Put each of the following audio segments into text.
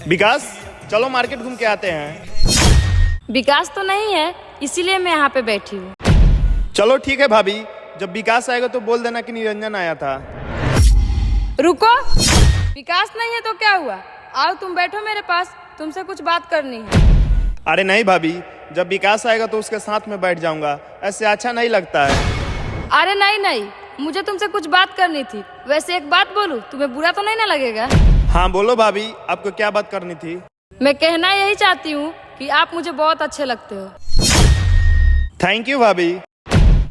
विकास, चलो मार्केट घूम के आते हैं। विकास तो नहीं है, इसीलिए मैं यहाँ पे बैठी हूँ। चलो ठीक है भाभी, जब विकास आएगा तो बोल देना कि निरंजन आया था। रुको, विकास नहीं है तो क्या हुआ? आओ तुम बैठो मेरे पास, तुमसे कुछ बात करनी है। अरे नहीं भाभी, जब विकास आएगा तो उसके साथ में बैठ जाऊंगा, ऐसे अच्छा नहीं लगता है। अरे नहीं, मुझे तुमसे कुछ बात करनी थी। वैसे एक बात बोलूं, तुम्हें बुरा तो नहीं ना लगेगा? हाँ बोलो भाभी, आपको क्या बात करनी थी? मैं कहना यही चाहती हूँ कि आप मुझे बहुत अच्छे लगते हो। थैंक यू भाभी।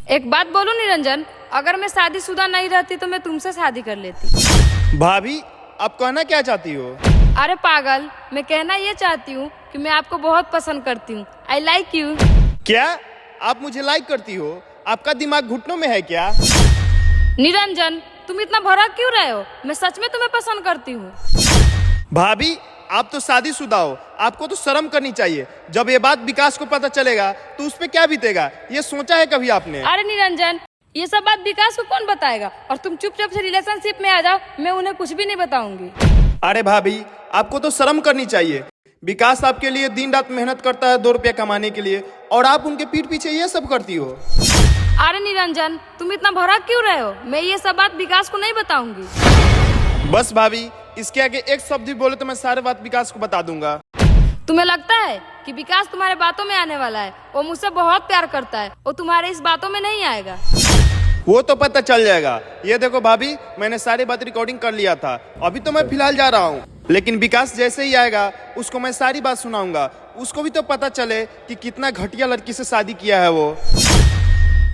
एक बात बोलूं निरंजन, अगर मैं शादीशुदा नहीं रहती तो मैं तुमसे शादी कर लेती। भाभी, आप कहना क्या चाहती हो? अरे पागल, मैं कहना ये चाहती हूँ कि मैं आपको बहुत पसंद करती हूँ। I like you. क्या आप मुझे लाइक करती हो? आपका दिमाग घुटनों में है क्या? निरंजन, तुम इतना भड़क क्यों रहे हो? मैं सच में तुम्हें पसंद करती हूँ। भाभी, आप तो शादीशुदा हो, आपको तो शर्म करनी चाहिए। जब ये बात विकास को पता चलेगा तो उस पे क्या बीतेगा, ये सोचा है कभी आपने? अरे निरंजन, ये सब बात विकास को कौन बताएगा? और तुम चुपचाप से रिलेशनशिप में आ जाओ, मैं उन्हें कुछ भी नहीं बताऊंगी। अरे भाभी, आपको तो शर्म करनी चाहिए। विकास आपके लिए दिन रात मेहनत करता है 2 रुपया कमाने के लिए, और आप उनके पीठ पीछे ये सब करती हो। अरे निरंजन, तुम इतना भड़क क्यों रहे हो? मैं ये सब बात विकास को नहीं बताऊंगी। बस भाभी, इसके आगे एक शब्द भी बोले तो मैं सारे बात विकास को बता दूंगा। तुम्हें लगता है कि विकास तुम्हारे बातों में आने वाला है? वो मुझसे बहुत प्यार करता है, वो तुम्हारे इस बातों में नहीं आएगा। वो तो पता चल जाएगा। ये देखो भाभी, मैंने सारी बात रिकॉर्डिंग कर लिया था। अभी तो मैं फिलहाल जा रहा हूँ, लेकिन विकास जैसे ही आएगा उसको मैं सारी बात सुनाऊंगा। उसको भी तो पता चले कि कितना घटिया लड़की से शादी किया है वो।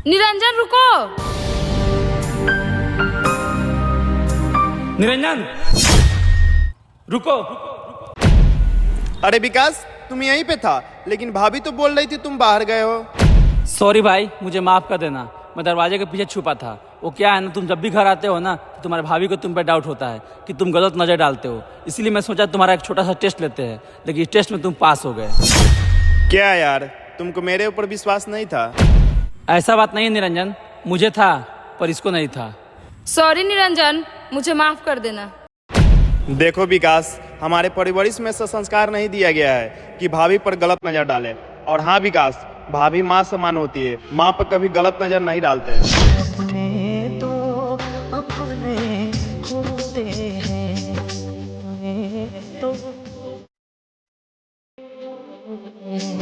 निरंजन रुको। निरंजन रुको। अरे विकास, तुम यहीं पे था, लेकिन भाभी तो बोल रही थी तुम बाहर गए हो। सॉरी भाई, मुझे माफ कर देना। मैं दरवाजे के पीछे छुपा था। वो क्या है ना, तुम जब भी घर आते हो ना तो तुम्हारे भाभी को तुम पे डाउट होता है कि तुम गलत नजर डालते हो। इसीलिए मैं सोचा तुम्हारा एक छोटा सा टेस्ट लेते हैं, लेकिन इस टेस्ट में तुम पास हो गए। क्या यार, तुमको मेरे ऊपर विश्वास नहीं था? ऐसा बात नहीं है निरंजन, मुझे था पर इसको नहीं था। सॉरी निरंजन, मुझे माफ कर देना। देखो विकास, हमारे परिवार में ऐसा संस्कार नहीं दिया गया है कि भाभी पर गलत नजर डाले। और हाँ विकास, भाभी माँ समान होती है, माँ पर कभी गलत नजर नहीं डालते।